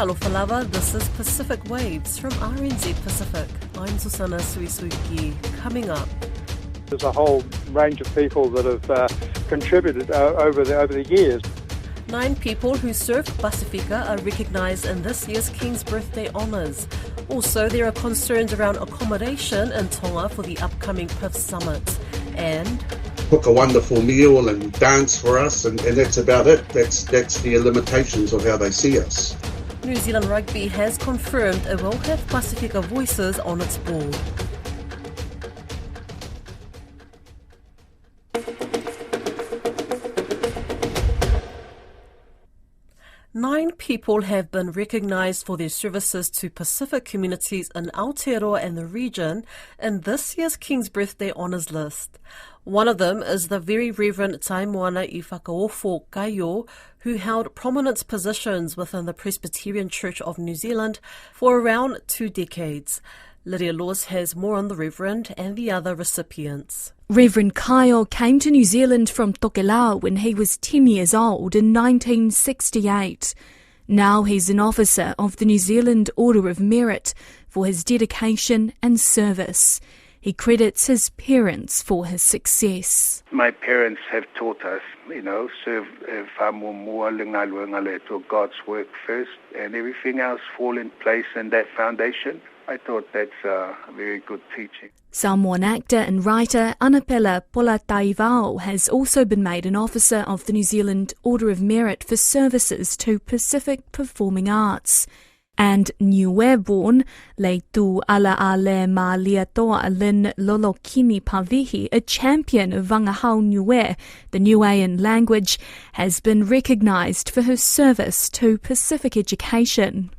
Talofa lava, this is Pacific Waves from RNZ Pacific. I'm Susana Suisuki. Coming up. There's a whole range of people that have contributed over the years. 9 people who served Pasifika are recognised in this year's King's Birthday Honours. Also, there are concerns around accommodation in Tonga for the upcoming PIF Summit. And cook a wonderful meal and dance for us, and that's about it. That's the limitations of how they see us. New Zealand Rugby has confirmed it will have Pasifika voices on its board. Nine people have been recognised for their services to Pacific communities in Aotearoa and the region in this year's King's Birthday Honours list. One of them is the Very Reverend Taimoana I Whakaofo Kaio, who held prominent positions within the Presbyterian Church of New Zealand for around 2 decades. Lydia Laws has more on the Reverend and the other recipients. Reverend Kaio came to New Zealand from Tokelau when he was 10 years old in 1968. Now he's an officer of the New Zealand Order of Merit for his dedication and service. He credits his parents for his success. My parents have taught us, serve to God's work first, and everything else fall in place in that foundation. I thought that's a very good teaching. Samoan actor and writer Anapela Polataivao has also been made an officer of the New Zealand Order of Merit for services to Pacific performing arts. And Niue-born Leitu Ala Ale Ma Liatoa Lin Lolokini Pavihi, a champion of Vangahau Niue, the Niuean language, has been recognised for her service to Pacific education.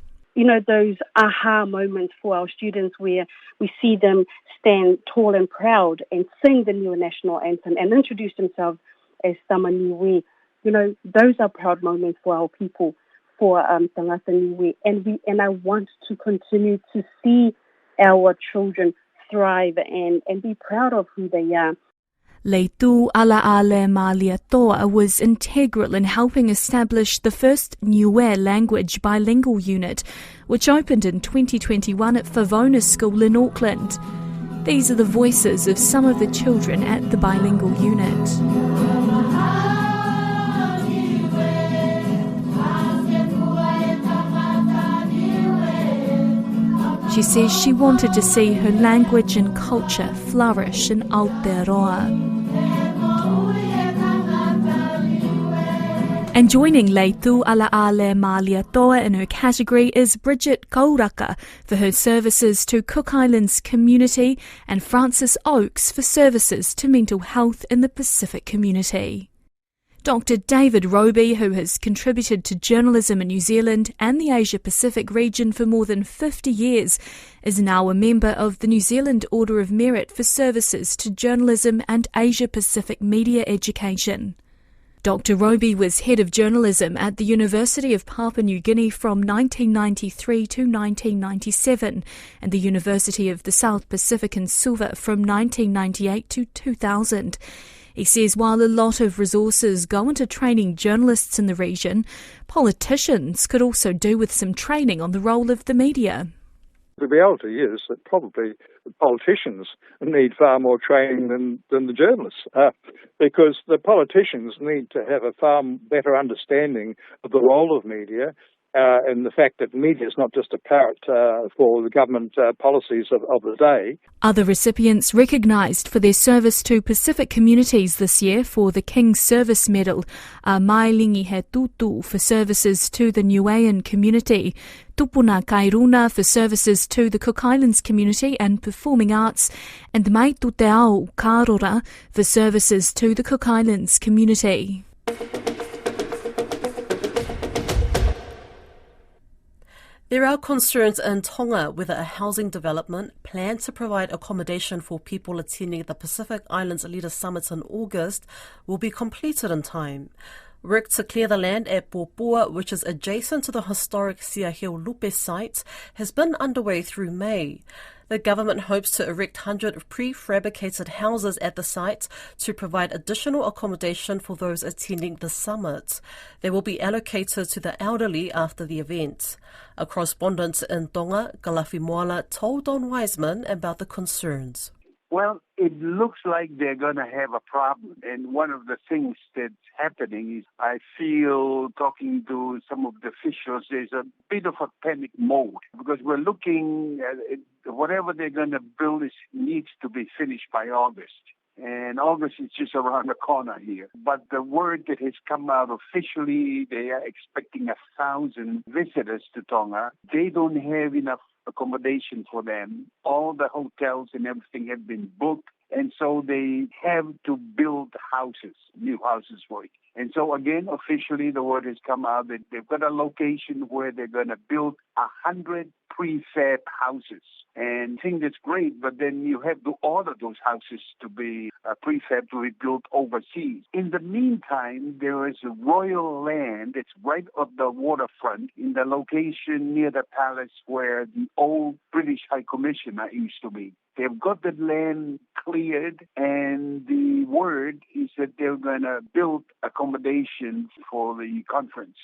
Those aha moments for our students where we see them stand tall and proud and sing the Niue national anthem and introduce themselves as Sama Niue. Those are proud moments for our people, for Tangata Niue. And I want to continue to see our children thrive and be proud of who they are. Leitu Ala Ale Ma Liatoa was integral in helping establish the first Niue language bilingual unit, which opened in 2021 at Favona School in Auckland. These are the voices of some of the children at the bilingual unit. She says she wanted to see her language and culture flourish in Aotearoa. And joining Leitu Ala Ale Ma Liatoa in her category is Bridget Kauraka for her services to Cook Islands community and Francis Oakes for services to mental health in the Pacific community. Dr. David Roby, who has contributed to journalism in New Zealand and the Asia-Pacific region for more than 50 years, is now a member of the New Zealand Order of Merit for services to journalism and Asia-Pacific media education. Dr. Roby was head of journalism at the University of Papua New Guinea from 1993 to 1997 and the University of the South Pacific in Suva from 1998 to 2000. He says while a lot of resources go into training journalists in the region, politicians could also do with some training on the role of the media. The reality is that probably the politicians need far more training than the journalists, because the politicians need to have a far better understanding of the role of media and the fact that media is not just a parrot for the government policies of the day. Other recipients recognised for their service to Pacific communities this year for the King's Service Medal are Mailingi He Tutu for services to the Niuean community, Tupuna Kairuna for services to the Cook Islands community and performing arts, and Mai Tuteao Karora for services to the Cook Islands community. There are concerns in Tonga whether a housing development planned to provide accommodation for people attending the Pacific Islands Leader Summit in August will be completed in time. Work to clear the land at Popua, which is adjacent to the historic Sia Hill Lupe site, has been underway through May. The government hopes to erect 100 prefabricated houses at the site to provide additional accommodation for those attending the summit. They will be allocated to the elderly after the event. A correspondent in Tonga, Galafi Moala, told Don Wiseman about the concerns. Well, it looks like they're going to have a problem. And one of the things that's happening is I feel, talking to some of the officials, there's a bit of a panic mode because we're looking at it, whatever they're going to build needs to be finished by August. And August is just around the corner here. But the word that has come out officially, they are expecting 1,000 visitors to Tonga. They don't have enough accommodation for them. All the hotels and everything have been booked. And so they have to build houses, new houses for it. And so again, officially, the word has come out that they've got a location where they're going to build 100 prefab houses. And I think that's great, but then you have to order those houses to be prefab to be built overseas. In the meantime, there is a royal land that's right up the waterfront in the location near the palace where the old British High Commissioner used to be. They've got the land cleared, and the word is that they're going to build accommodation for the conference.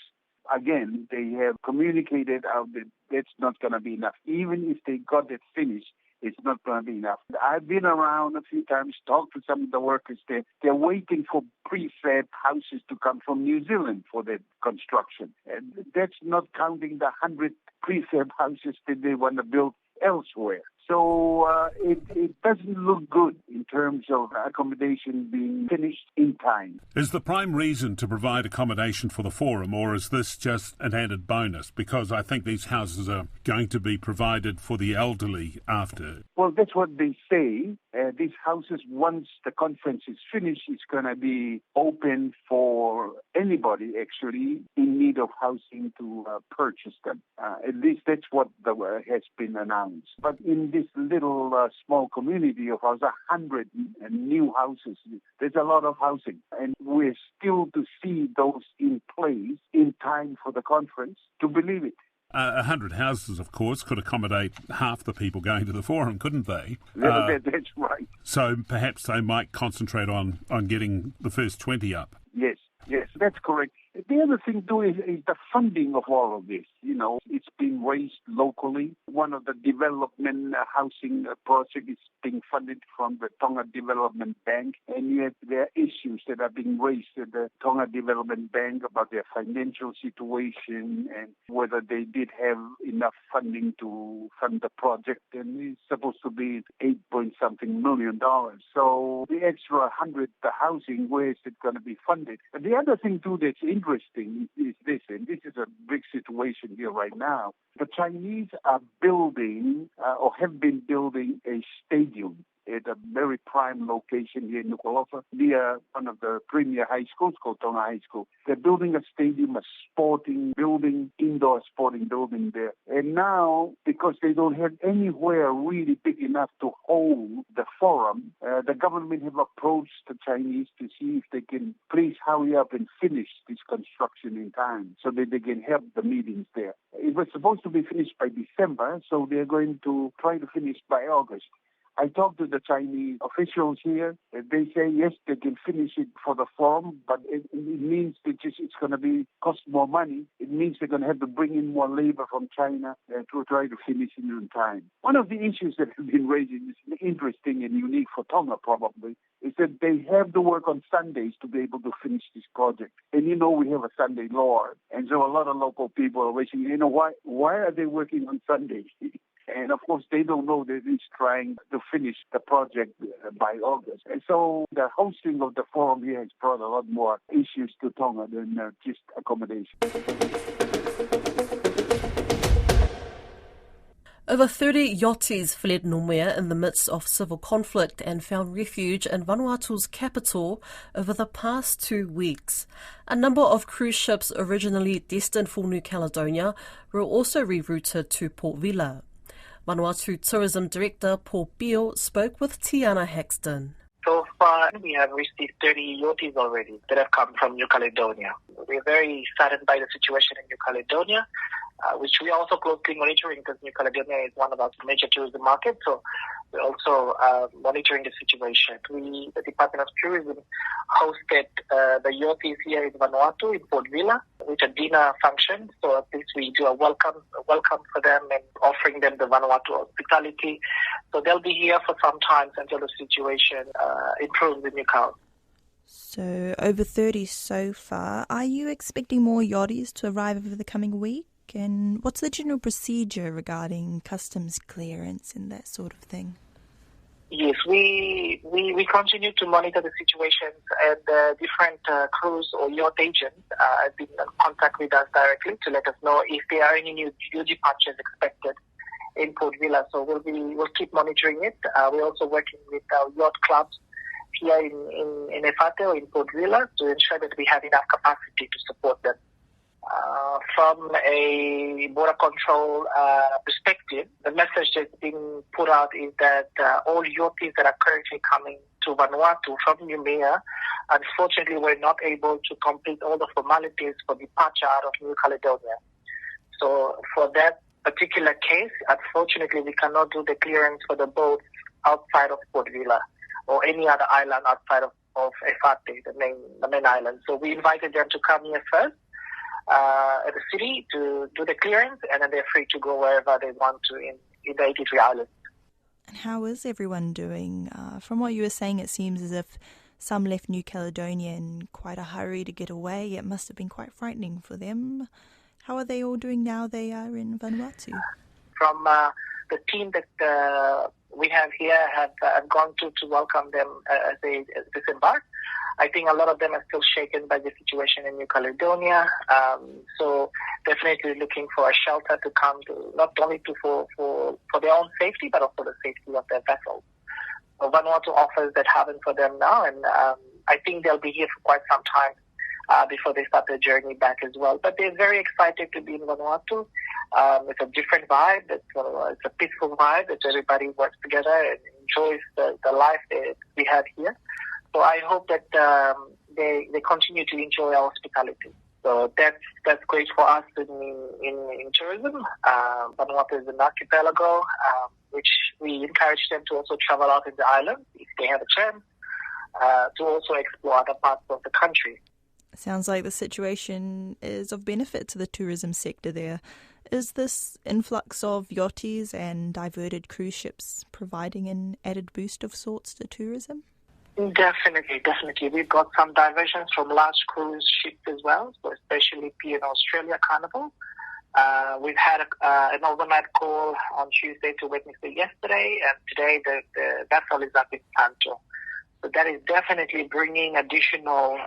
Again, they have communicated out that that's not going to be enough. Even if they got it finished, it's not going to be enough. I've been around a few times, talked to some of the workers there. They're waiting for prefab houses to come from New Zealand for their construction. And that's not counting the 100 prefab houses that they want to build elsewhere. So it doesn't look good in terms of accommodation being finished in time. Is the prime reason to provide accommodation for the forum, or is this just an added bonus? Because I think these houses are going to be provided for the elderly after. Well, that's what they say. These houses, once the conference is finished, it's going to be open for anybody, actually, in need of housing to purchase them. At least that's what has been announced. But in this little small community of 100 new houses, there's a lot of housing. And we're still to see those in place in time for the conference to believe it. 100 houses, of course, could accommodate half the people going to the forum, couldn't they? That's right. So perhaps they might concentrate on getting the first 20 up. Yes, that's correct. The other thing, too, is the funding of all of this. You know, it's been raised locally. One of the development housing project is being funded from the Tonga Development Bank. And yet there are issues that are being raised at the Tonga Development Bank about their financial situation and whether they did have enough funding to fund the project. And it's supposed to be $8-point-something million. So the extra 100 housing, where is it going to be funded? And the other thing, too, that's interesting is this, and this is a big situation here right now. The Chinese are building or have been building a stadium at a very prime location here in Nuku'alofa, near one of the premier high schools called Tonga High School. They're building a stadium, a sporting building, indoor sporting building there. And now, because they don't have anywhere really big enough to hold the forum, the government have approached the Chinese to see if they can please hurry up and finish this construction in time so that they can have the meetings there. It was supposed to be finished by December, so they're going to try to finish by August. I talked to the Chinese officials here. They say, yes, they can finish it for the forum, but it means that it's going to cost more money. It means they're going to have to bring in more labor from China to try to finish it in time. One of the issues that have been raised, is interesting and unique for Tonga probably, is that they have to work on Sundays to be able to finish this project. And you know we have a Sunday law, and so a lot of local people are wishing, why are they working on Sundays? And, of course, they don't know that he's trying to finish the project by August. And so the hosting of the forum here has brought a lot more issues to Tonga than just accommodation. Over 30 yachties fled Noumea in the midst of civil conflict and found refuge in Vanuatu's capital over the past 2 weeks. A number of cruise ships originally destined for New Caledonia were also rerouted to Port Vila. Vanuatu Tourism Director Paul Beale spoke with Tiana Haxton. So far, we have received 30 yachties already that have come from New Caledonia. we're very saddened by the situation in New Caledonia, which we are also closely monitoring because New Caledonia is one of our major tourism markets. So we're also monitoring the situation. The Department of Tourism hosted the yachties here in Vanuatu, in Port Vila, with a dinner function. So at least we do a welcome for them and offering them the Vanuatu hospitality. So they'll be here for some time until the situation improves in New Cal. So over 30 so far. Are you expecting more yachties to arrive over the coming week? And what's the general procedure regarding customs clearance and that sort of thing? Yes, we continue to monitor the situations, and different cruise or yacht agents have been in contact with us directly to let us know if there are any new departures expected in Port Vila. So we'll keep monitoring it. We're also working with our yacht clubs here in Efate or in Port Vila to ensure that we have enough capacity to support them. From a border control perspective, the message that's been put out is that all yachties that are currently coming to Vanuatu from Noumea, unfortunately, were not able to complete all the formalities for departure out of New Caledonia. So for that particular case, unfortunately, we cannot do the clearance for the boats outside of Port Vila or any other island outside of Efate, the main island. So we invited them to come here first at the city to do the clearance, and then they're free to go wherever they want to in the 83 islands. And how is everyone doing? From what you were saying, it seems as if some left New Caledonia in quite a hurry to get away. It must have been quite frightening for them. How are they all doing now they are in Vanuatu? From the team that we have here have gone to welcome them as they disembark. I think a lot of them are still shaken by the situation in New Caledonia. So definitely looking for a shelter to come to, not only for their own safety, but also the safety of their vessels. So Vanuatu offers that happen for them now, and I think they'll be here for quite some time before they start their journey back as well. But they're very excited to be in Vanuatu. It's a different vibe. It's a peaceful vibe that everybody works together and enjoys the life that we have here. So I hope that they continue to enjoy our hospitality. So that's great for us in tourism. Vanuatu is an archipelago, which we encourage them to also travel out in the island if they have a chance, to also explore other parts of the country. Sounds like the situation is of benefit to the tourism sector there. Is this influx of yachties and diverted cruise ships providing an added boost of sorts to tourism? Definitely. We've got some diversions from large cruise ships as well, so especially P&O Australia Carnival. We've had an overnight call on Tuesday to Wednesday yesterday, and today the vessel is up in Santo. So that is definitely bringing additional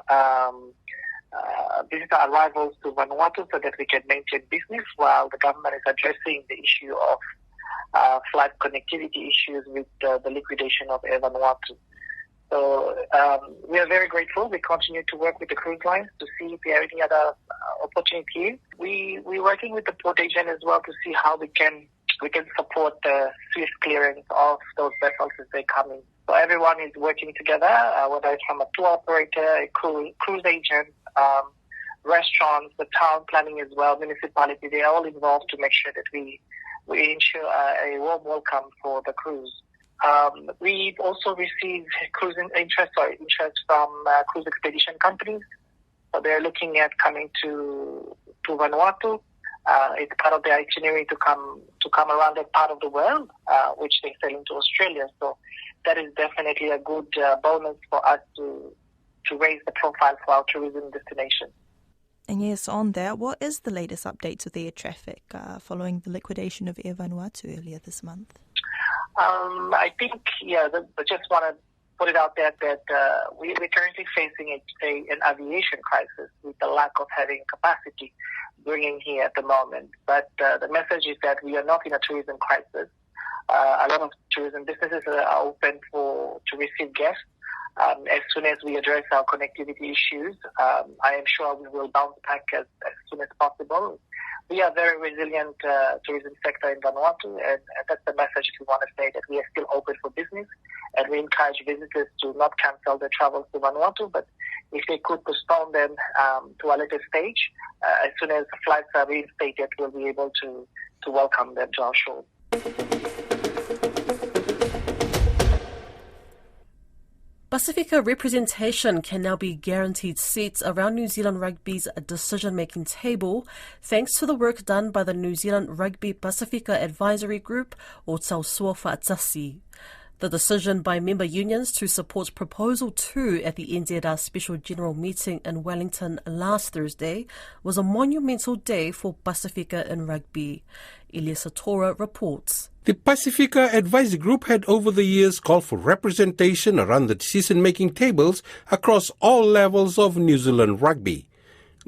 visitor arrivals to Vanuatu so that we can maintain business while the government is addressing the issue of flight connectivity issues with the liquidation of Air Vanuatu. So we are very grateful. We continue to work with the cruise lines to see if there are any other opportunities. We're working with the port agent as well to see how we can support the swift clearance of those vessels as they come in. So everyone is working together, whether it's from a tour operator, a cruise agent, restaurants, the town planning as well, municipality. They are all involved to make sure that we ensure a warm welcome for the cruise. We've also received interest from cruise expedition companies. So they're looking at coming to Vanuatu. It's part of their itinerary to come around that part of the world, which they sell into Australia. So that is definitely a good bonus for us to raise the profile for our tourism destination. And yes, on that, what is the latest updates with air traffic following the liquidation of Air Vanuatu earlier this month? I think, I just want to put it out there that we're currently facing an aviation crisis with the lack of having capacity bringing here at the moment. But the message is that we are not in a tourism crisis. A lot of tourism businesses are open to receive guests. As soon as we address our connectivity issues, I am sure we will bounce back as soon as possible. We are a very resilient tourism sector in Vanuatu, and that's the message we want to say, that we are still open for business, and we encourage visitors to not cancel their travels to Vanuatu, but if they could postpone them to a later stage. As soon as flights are reinstated, we'll be able to welcome them to our shore. Pasifika representation can now be guaranteed seats around New Zealand Rugby's decision-making table thanks to the work done by the New Zealand Rugby Pasifika Advisory Group, or Tausua Whaatasi. The decision by member unions to support Proposal 2 at the NZR Special General Meeting in Wellington last Thursday was a monumental day for Pasifika in rugby. Elias Satora reports. The Pasifika Advisory Group had over the years called for representation around the decision-making tables across all levels of New Zealand rugby.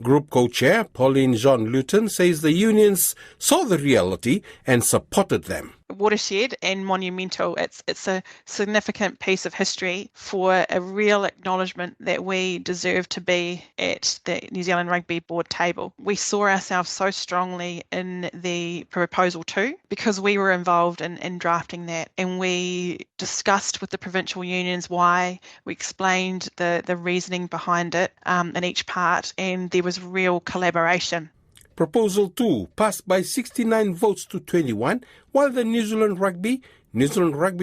Group co-chair Pauline Jean Luton says the unions saw the reality and supported them. Watershed and monumental. It's a significant piece of history for a real acknowledgement that we deserve to be at the New Zealand Rugby Board table. We saw ourselves so strongly in the Proposal 2 because we were involved in drafting that, and we discussed with the provincial unions why. We explained the reasoning behind it in each part, and there was real collaboration. Proposal 2 passed by 69 votes to 21, while the New Zealand Rugby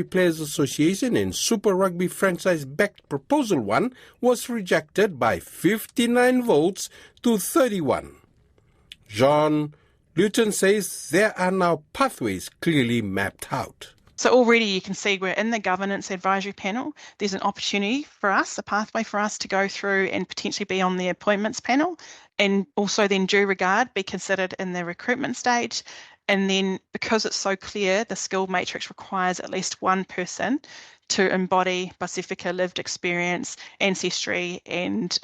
Players Association and Super Rugby franchise-backed Proposal 1 was rejected by 59 votes to 31. Jean Luton says there are now pathways clearly mapped out. So already you can see we're in the governance advisory panel. There's an opportunity for us, a pathway for us to go through and potentially be on the appointments panel, and also then due regard be considered in the recruitment stage. And then because it's so clear, the skill matrix requires at least one person to embody Pasifika lived experience, ancestry and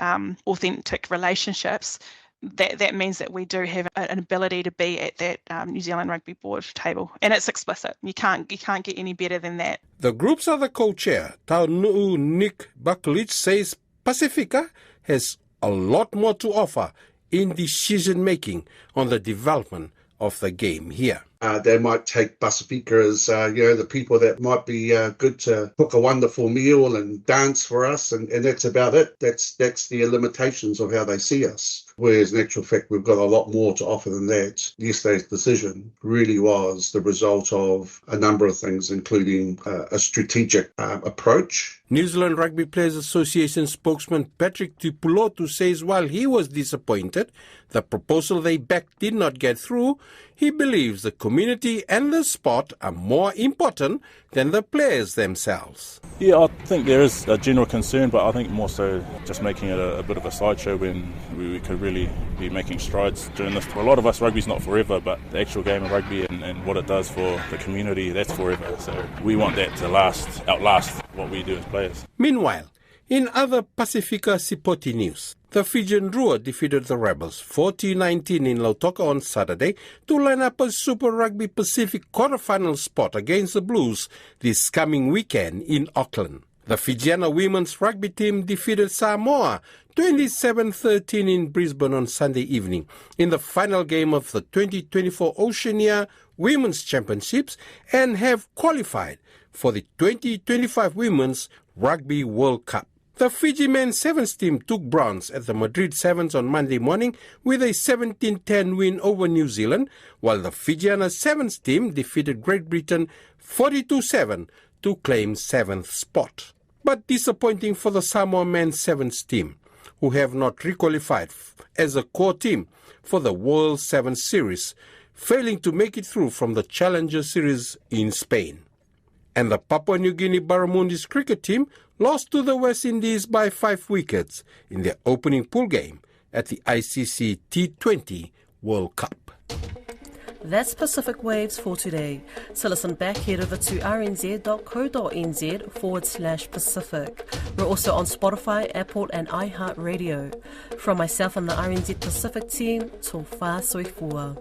authentic relationships. That means that we do have an ability to be at that New Zealand Rugby Board table, and it's explicit. You can't get any better than that. The group's other co-chair, Taunuu Nick Buckledge, says Pasifika has a lot more to offer in decision-making on the development of the game here. They might take Pasifika as, the people that might be good to cook a wonderful meal and dance for us, and that's about it. That's the limitations of how they see us. Whereas in actual fact, we've got a lot more to offer than that. Yesterday's decision really was the result of a number of things, including a strategic approach. New Zealand Rugby Players Association spokesman Patrick Tupulotu says while he was disappointed the proposal they backed did not get through, he believes the community and the sport are more important than the players themselves. Yeah, I think there is a general concern, but I think more so just making it a bit of a sideshow when we could really be making strides during this. For a lot of us, rugby's not forever, but the actual game of rugby and what it does for the community, that's forever. So we want that to outlast what we do as players. Meanwhile, in other Pasifika Sipoti news, the Fijian Drua defeated the Rebels 40-19 in Lautoka on Saturday to line up a Super Rugby Pacific quarterfinal spot against the Blues this coming weekend in Auckland. The Fijiana women's rugby team defeated Samoa 27-13 in Brisbane on Sunday evening in the final game of the 2024 Oceania Women's Championships and have qualified for the 2025 Women's Rugby World Cup. The Fiji men's sevens team took bronze at the Madrid Sevens on Monday morning with a 17-10 win over New Zealand, while the Fijiana sevens team defeated Great Britain 42-7 to claim 7th spot. But disappointing for the Samoa men's sevens team, who have not requalified as a core team for the World Sevens Series, failing to make it through from the Challenger Series in Spain. And the Papua New Guinea Barramundis cricket team lost to the West Indies by 5 wickets in their opening pool game at the ICC T20 World Cup. That's Pacific Waves for today. So listen back, head over to rnz.co.nz/Pacific. We're also on Spotify, Apple and iHeartRadio. From myself and the RNZ Pacific team, tō whā soifua.